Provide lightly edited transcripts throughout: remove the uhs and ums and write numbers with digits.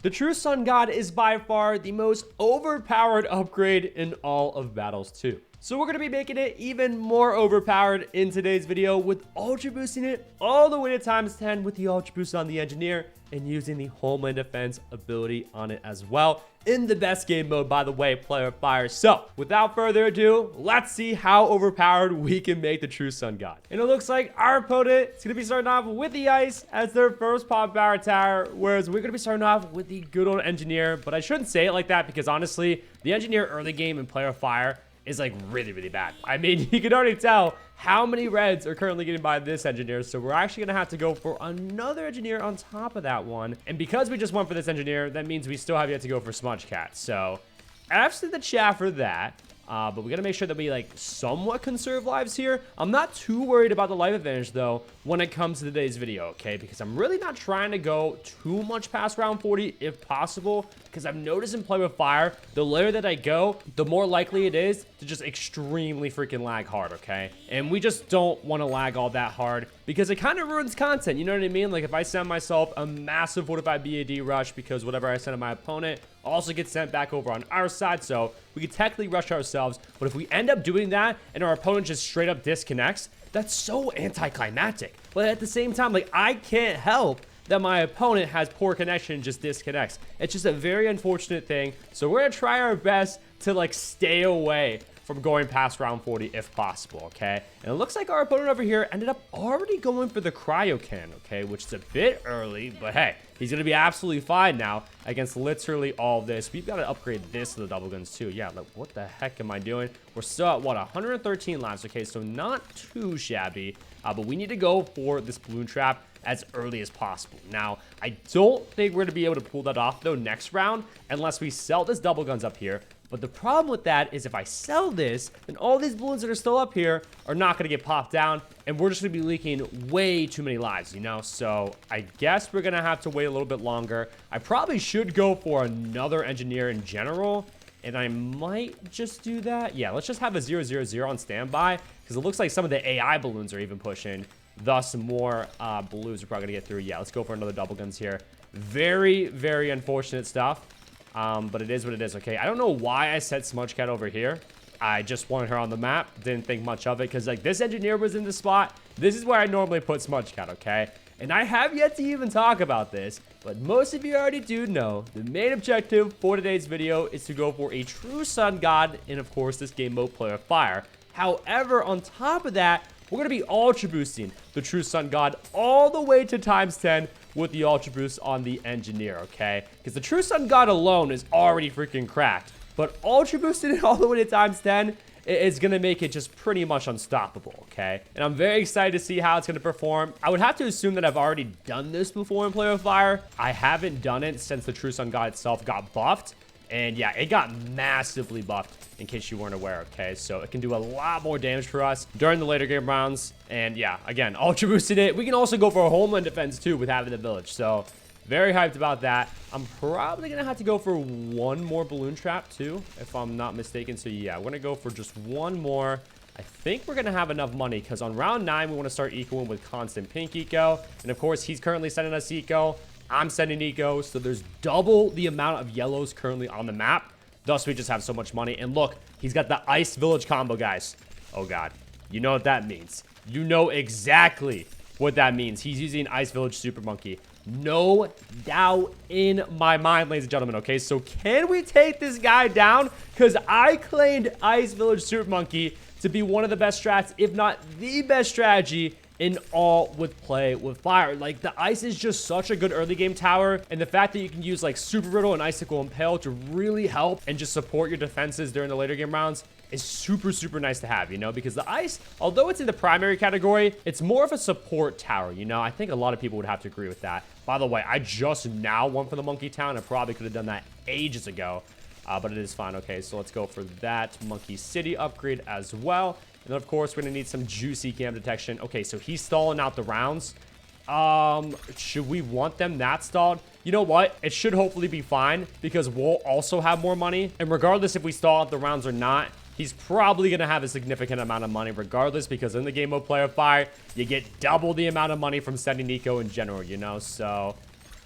The True Sun God is by far the most overpowered upgrade in all of Battles 2. So we're going to be making it even more overpowered in today's video with ultra boosting it all the way to ×10 with the ultra boost on the engineer and using the homeland defense ability on it as well in the best game mode, by the way, player fire. So without further ado, let's see how overpowered we can make the True Sun God. And it looks like our opponent is going to be starting off with the ice as their first pop power tower, whereas we're going to be starting off with the good old engineer. But I shouldn't say it like that because honestly, the engineer early game in player fire is like really bad. I mean, you can already tell how many reds are currently getting by this engineer, so we're actually gonna have to go for another engineer on top of that one. And because we just went for this engineer, that means we still have yet to go for Smudge Cat. So F's to the chat for that. But we gotta make sure that we like somewhat conserve lives here. I'm not too worried about the life advantage though when it comes to today's video, okay? Because I'm really not trying to go too much past round 40 if possible. Because I've noticed in play with fire, the later that I go, the more likely it is to just extremely freaking lag hard, okay? And we just don't want to lag all that hard because it kind of ruins content, you know what I mean? Like if I send myself a massive 45 BAD rush because whatever I send to my opponent also gets sent back over on our side, so we could technically rush ourselves. But if we end up doing that and our opponent just straight up disconnects, that's so anticlimactic. But at the same time, like I can't help that my opponent has poor connection and just disconnects. It's just a very unfortunate thing. So we're gonna try our best to like stay away from going past round 40 if possible, okay? And it looks like our opponent over here ended up already going for the cryo can, okay? Which is a bit early, but hey, he's gonna be absolutely fine now against literally all this. We've gotta upgrade this to the double guns too. Yeah, like what the heck am I doing? We're still at what, 113 lives, okay? So not too shabby, but we need to go for this balloon trap as early as possible. Now, I don't think we're gonna be able to pull that off though next round unless we sell this double guns up here. But the problem with that is if I sell this, then all these balloons that are still up here are not gonna get popped down and we're just gonna be leaking way too many lives, you know? So I guess we're gonna have to wait a little bit longer. I probably should go for another engineer in general, and I might just do that. Yeah, let's just have a 000 on standby because it looks like some of the AI balloons are even pushing. Thus, more balloons are probably gonna get through. Yeah, let's go for another double guns here. Very unfortunate stuff. But it is what it is, okay? I don't know why I set Smudge Cat over here. I just wanted her on the map. Didn't think much of it because, like, this engineer was in the spot. This is where I normally put Smudge Cat, okay? And I have yet to even talk about this, but most of you already do know the main objective for today's video is to go for a True Sun God in, of course, this game mode player fire. However, on top of that, we're going to be ultra boosting the True Sun God all the way to ×10 with the ultra boost on the engineer, okay? Because the True Sun God alone is already freaking cracked. But ultra boosting it all the way to ×10 is going to make it just pretty much unstoppable, okay? And I'm very excited to see how it's going to perform. I would have to assume that I've already done this before in Play with Fire. I haven't done it since the True Sun God itself got buffed. And yeah, it got massively buffed in case you weren't aware, okay? So it can do a lot more damage for us during the later game rounds. And yeah, again, ultra boosted it. We can also go for a homeland defense too with having the village. So very hyped about that. I'm probably gonna have to go for one more balloon trap too, if I'm not mistaken. So yeah, we're gonna go for just one more. I think we're gonna have enough money because on round 9, we wanna start ecoing with constant pink eco. And of course, he's currently sending us eco. I'm sending eco, so there's double the amount of yellows currently on the map. Thus, we just have so much money. And look, he's got the ice village combo, guys. Oh, God. You know what that means. You know exactly what that means. He's using ice village super monkey. No doubt in my mind, ladies and gentlemen, okay? So can we take this guy down? Because I claimed ice village super monkey to be one of the best strats, if not the best strategy in all with play with fire. Like the ice is just such a good early game tower, and the fact that you can use like super brittle and icicle impale to really help and just support your defenses during the later game rounds is super nice to have, you know, because the ice, although it's in the primary category, it's more of a support tower, you know. I think a lot of people would have to agree with that. By the way, I just now went for the monkey town. I probably could have done that ages ago, but it is fine. Okay, so let's go for that monkey city upgrade as well. And then, of course, we're going to need some juicy cam detection. Okay, so he's stalling out the rounds. Should we want them that stalled? You know what? It should hopefully be fine because we'll also have more money. And regardless if we stall out the rounds or not, he's probably going to have a significant amount of money regardless because in the game mode player fire, you get double the amount of money from sending eco in general, you know? So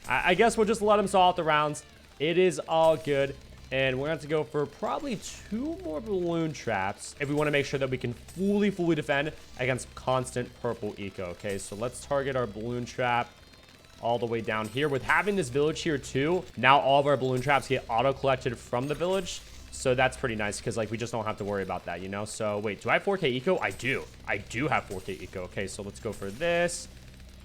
I guess we'll just let him saw out the rounds. It is all good. And we're going to have to go for probably 2 more balloon traps if we want to make sure that we can fully defend against constant purple eco. Okay, so let's target our balloon trap all the way down here. With having this village here too, now all of our balloon traps get auto-collected from the village. So that's pretty nice because, like, we just don't have to worry about that, you know? So, wait, do I have 4K eco? I do. I do have 4K eco. Okay, so let's go for this.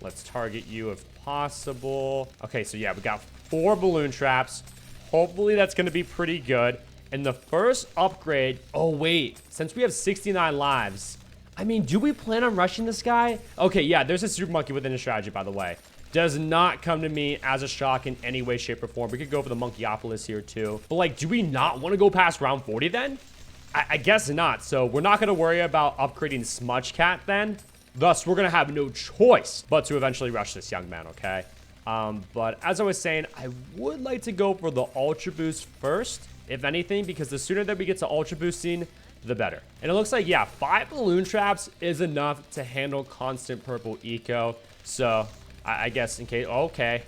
Let's target you if possible. Okay, so yeah, we got 4 balloon traps. Hopefully that's going to be pretty good. And the first upgrade... Oh, wait. Since we have 69 lives... I mean, do we plan on rushing this guy? Okay, yeah, there's a super monkey within the strategy, by the way. Does not come to me as a shock in any way, shape, or form. We could go for the Monkeyopolis here, too. But, like, do we not want to go past round 40, then? I guess not. So, we're not going to worry about upgrading Smudge Cat, then. Thus, we're going to have no choice but to eventually rush this young man, okay? But as I was saying, I would like to go for the Ultra Boost first, if anything, because the sooner that we get to Ultra Boosting, the better. And it looks like, yeah, 5 balloon traps is enough to handle constant purple eco. So, I guess in case... Okay.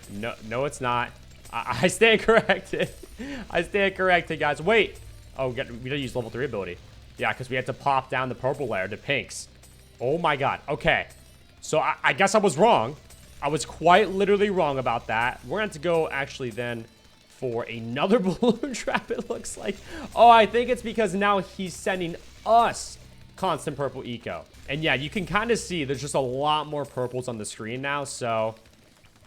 No, it's not. I stand corrected. I stand corrected, guys. Wait. Oh, we gotta use level 3 ability. Yeah, because we had to pop down the purple layer to pinks. Oh, my God. Okay. So, I guess I was wrong. I was quite literally wrong about that. We're going to have to go actually then for another balloon trap, it looks like. Oh, I think it's because now he's sending us constant purple eco. And yeah, you can kind of see there's just a lot more purples on the screen now. So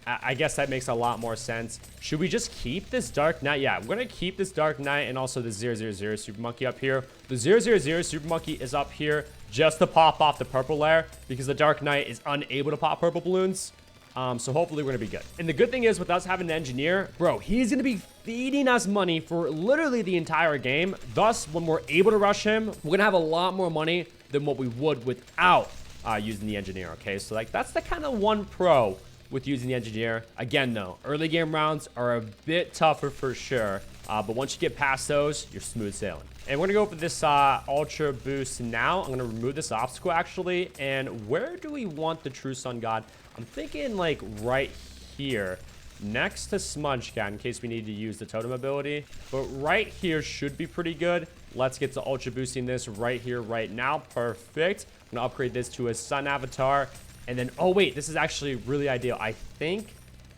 I guess that makes a lot more sense. Should we just keep this Dark Knight? Yeah, we're going to keep this Dark Knight and also the 000 Super Monkey up here. The 000 Super Monkey is up here just to pop off the purple layer because the Dark Knight is unable to pop purple balloons. So hopefully we're gonna be good. And the good thing is with us having an engineer, bro, he's gonna be feeding us money for literally the entire game. Thus, when we're able to rush him, we're gonna have a lot more money than what we would without using the engineer, okay? So, like, that's the kind of one pro with using the engineer. Again, though, early game rounds are a bit tougher for sure. But once you get past those, you're smooth sailing. And we're gonna go for this Ultra Boost now. I'm gonna remove this obstacle, actually. And where do we want the True Sun God? I'm thinking, like, right here, next to Smudge Cat, in case we need to use the totem ability. But right here should be pretty good. Let's get to Ultra Boosting this right here, right now. Perfect. I'm gonna upgrade this to a Sun Avatar. And then, oh, wait, this is actually really ideal. I think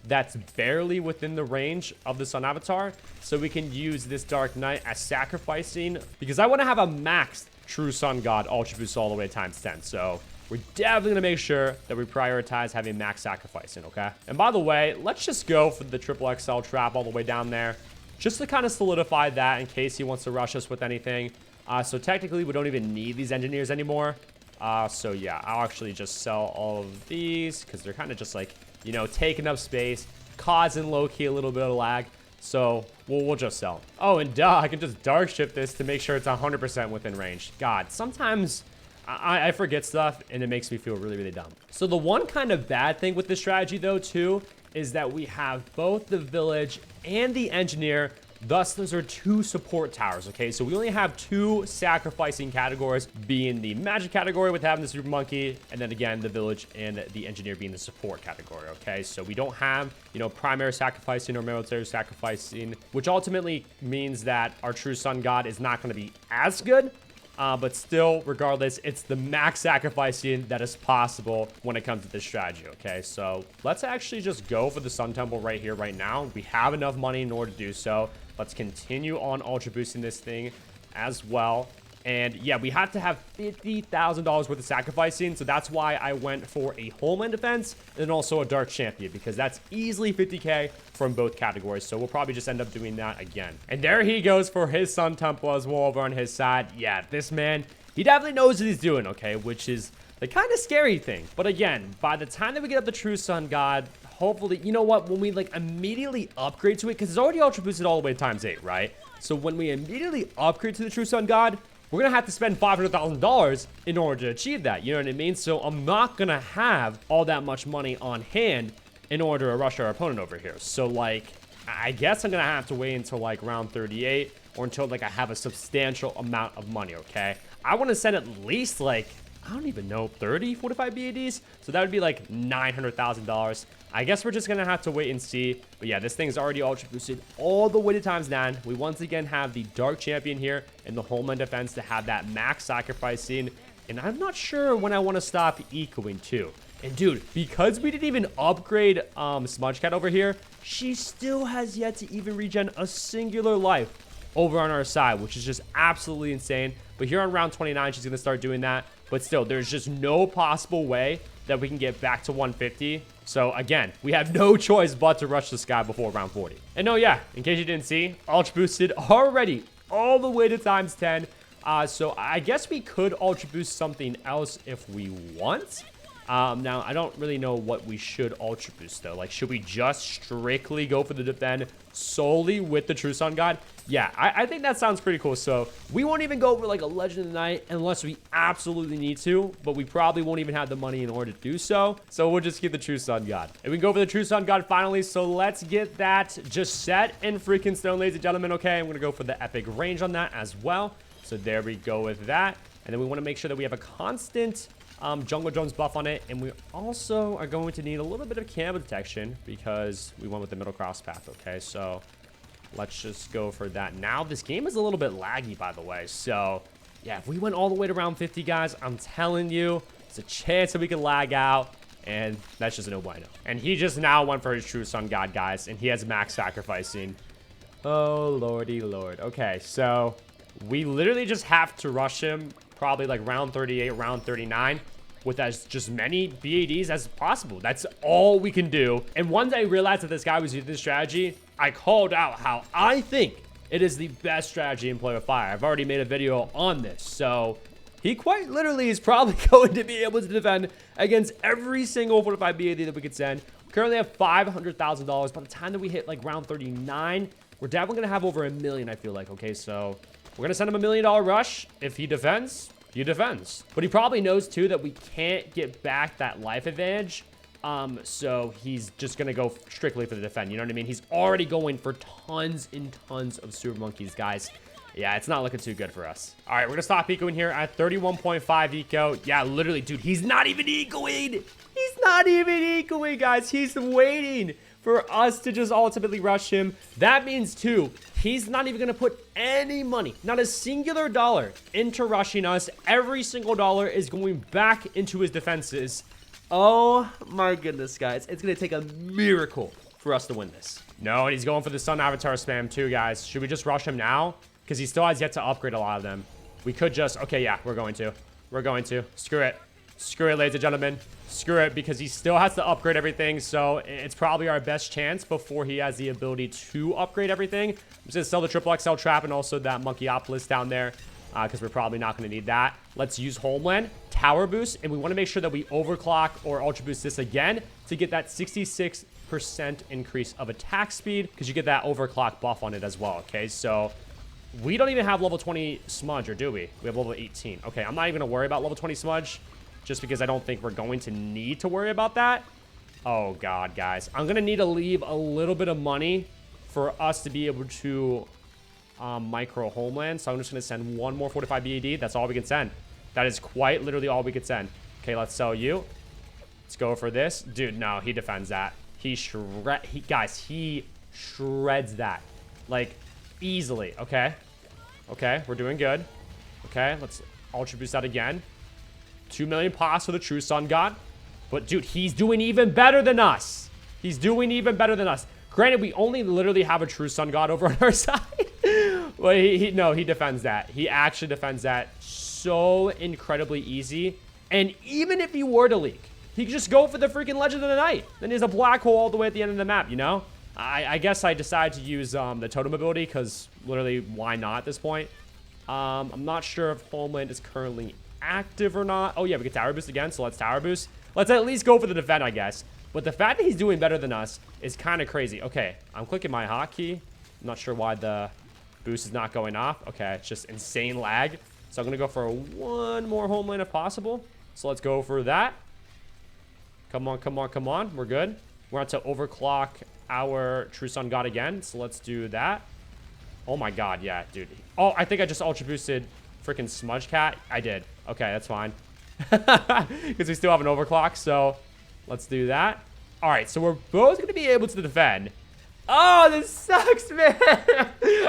that's barely within the range of the Sun Avatar. So we can use this Dark Knight as sacrificing, because I want to have a maxed True Sun God Ultra Boost all the way times 10. So we're definitely going to make sure that we prioritize having max sacrificing, okay? And by the way, let's just go for the triple XL trap all the way down there, just to kind of solidify that in case he wants to rush us with anything. So technically, we don't even need these engineers anymore. So yeah, I'll actually just sell all of these because they're kind of just like, you know, taking up space, causing low-key a little bit of lag. So we'll just sell them. Oh, and duh, I can just dark shift this to make sure it's 100% within range. God, sometimes I forget stuff and it makes me feel really dumb. So the one kind of bad thing with this strategy though too is that we have both the village and the engineer. Thus, those are 2 support towers, okay? So we only have 2 sacrificing categories, being the magic category with having the super monkey, and then again, the village and the engineer being the support category, okay? So we don't have, you know, primary sacrificing or military sacrificing, which ultimately means that our True Sun God is not going to be as good. But still, regardless, it's the max sacrificing that is possible when it comes to this strategy, okay? So let's actually just go for the Sun Temple right here, right now. We have enough money in order to do so. Let's continue on Ultra Boosting this thing as well. And yeah, we have to have $50,000 worth of sacrificing. So that's why I went for a Homeland Defense and also a Dark Champion, because that's easily 50K from both categories. So we'll probably just end up doing that again. And there he goes for his Sun Temple as well over on his side. Yeah, this man, he definitely knows what he's doing, okay? Which is the kind of scary thing. But again, by the time that we get up the True Sun God, hopefully, you know what? When we like immediately upgrade to it, because it's already Ultra Boosted all the way to ×8, right? So when we immediately upgrade to the True Sun God, we're going to have to spend $500,000 in order to achieve that. You know what I mean? So I'm not going to have all that much money on hand in order to rush our opponent over here. So, like, I guess I'm going to have to wait until, like, round 38 or until, like, I have a substantial amount of money, okay? I want to send at least, like, I don't even know, 30 45 BADs. So that would be like $900,000. I guess we're just going to have to wait and see. But yeah, this thing's already ultra boosted all the way to ×9. We once again have the Dark Champion here in the Homeland Defense to have that max sacrifice scene. And I'm not sure when I want to stop ecoing too. And dude, because we didn't even upgrade Smudge Cat over here, she still has yet to even regen a singular life over on our side, which is just absolutely insane. But here on round 29, she's going to start doing that. But still, there's just no possible way that we can get back to 150. So again, we have no choice but to rush this guy before round 40. And no, yeah, in case you didn't see, ultra boosted already all the way to ×10. So I guess we could ultra boost something else if we want. Now, I don't really know what we should ultra boost, though. Like, should we just strictly go for the defend solely with the True Sun God? Yeah, I think that sounds pretty cool. So, we won't even go for, like, a Legend of the Night unless we absolutely need to. But we probably won't even have the money in order to do so. So, we'll just get the True Sun God. And we can go for the True Sun God finally. So, let's get that just set in freaking stone, ladies and gentlemen. Okay, I'm going to go for the epic range on that as well. So, there we go with that. And then we want to make sure that we have a constant Jungle Drones buff on it, and we also are going to need a little bit of camo detection because we went with the middle cross path. Okay, so let's just go for that. Now this game is a little bit laggy, by the way, so yeah, if we went all the way to round 50, guys, I'm telling you, there's a chance that we can lag out, and that's just no bueno. And he just now went for his True Sun God, guys, and he has max sacrificing. Oh lordy lord. Okay, so we literally just have to rush him probably like round 38, round 39 with as just many BADs as possible. That's all we can do. And once I realized that this guy was using this strategy, I called out how I think it is the best strategy in Play with Fire. I've already made a video on this. So he quite literally is probably going to be able to defend against every single 45 BAD that we could send. We currently have $500,000. By the time that we hit like round 39, we're definitely going to have over $1 million, I feel like. Okay, so we're going to send him $1 million rush. If he defends, he defends. But he probably knows, too, that we can't get back that life advantage. So he's just going to go strictly for the defend. You know what I mean? He's already going for tons and tons of super monkeys, guys. Yeah, it's not looking too good for us. All right, we're going to stop ecoing here at 31.5 eco. Yeah, literally, dude, he's not even ecoing. He's not even ecoing, guys. He's waiting for us to just ultimately rush him. That means, too, he's not even going to put any money, not a singular dollar, into rushing us. Every single dollar is going back into his defenses. Oh, my goodness, guys. It's going to take a miracle for us to win this. No, and he's going for the Sun Avatar spam, too, guys. Should we just rush him now? Because he still has yet to upgrade a lot of them. We could just... Okay, yeah, we're going to. We're going to. Screw it. Screw it, ladies and gentlemen. Screw it, because he still has to upgrade everything, so it's probably our best chance before he has the ability to upgrade everything. I'm just going to sell the Triple XL Trap and also that Monkeyopolis down there, because we're probably not going to need that. Let's use Homeland, Tower Boost, and we want to make sure that we overclock or Ultra Boost this again to get that 66% increase of attack speed, because you get that overclock buff on it as well, okay? So we don't even have level 20 Smudge, or do we? We have level 18. Okay, I'm not even going to worry about level 20 Smudge, just because I don't think we're going to need to worry about that. Oh, God, guys. I'm going to need to leave a little bit of money for us to be able to micro Homeland. So I'm just going to send one more 45 BAD. That's all we can send. That is quite literally all we could send. Okay, let's sell you. Let's go for this. Dude, no, he defends that. Guys, he shreds that. Like, easily. Okay. Okay, we're doing good. Okay, let's Ultra Boost that again. 2 million pots for the True Sun God. But, dude, he's doing even better than us. He's doing even better than us. Granted, we only literally have a True Sun God over on our side. But no, he defends that. He actually defends that so incredibly easy. And even if he were to leak, he could just go for the freaking Legend of the Night. Then he has a black hole all the way at the end of the map, you know? I guess I decided to use the totem ability because literally, why not at this point? I'm not sure if Homeland is currently active or not. Oh yeah, we get Tower Boost again, so let's Tower Boost. Let's at least go for the defend, I guess. But the fact that he's doing better than us is kind of crazy. Okay, I'm clicking my hotkey. I'm not sure why the boost is not going off. Okay, it's just insane lag. So I'm gonna go for one more Homeland if possible. So let's go for that. Come on, come on, come on. We're good. We're on to overclock our True Sun God again. So let's do that. Oh my God, yeah, dude. Oh, I think I just ultra boosted freaking Smudge Cat. I did. Okay, that's fine. because we still have an overclock. So let's do that. All right, so we're both going to be able to defend. Oh, this sucks, man.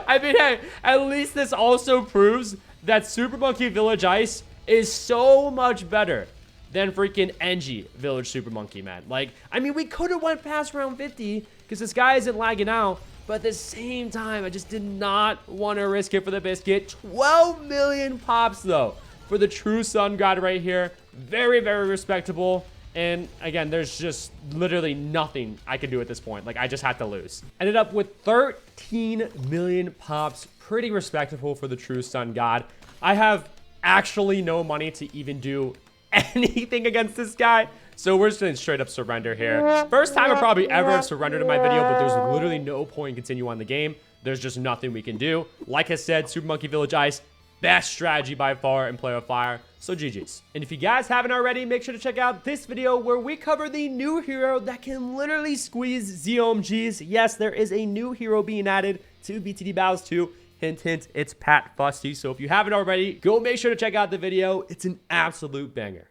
I mean, hey, at least this also proves that Super Monkey Village Ice is so much better than freaking NG Village Super Monkey, man. Like, I mean, we could have went past round 50 because this guy isn't lagging out. But at the same time, I just did not want to risk it for the biscuit. 12 million pops, though, for the true Sun God right here. Very, very respectable. And again, there's just literally nothing I can do at this point. Like, I just had to lose. Ended up with 13 million pops. Pretty respectable for the true Sun God. I have actually no money to even do anything against this guy. So we're just gonna straight up surrender here. First time I probably ever have surrendered in my video, but there's literally no point in continuing on the game. There's just nothing we can do. Like I said, Super Monkey Village Ice, best strategy by far in Play with Fire. So GG's. And if you guys haven't already, make sure to check out this video where we cover the new hero that can literally squeeze ZOMGs. Yes, there is a new hero being added to BTD Battles 2. Hint, hint, it's Pat Fusty. So if you haven't already, go make sure to check out the video. It's an absolute banger.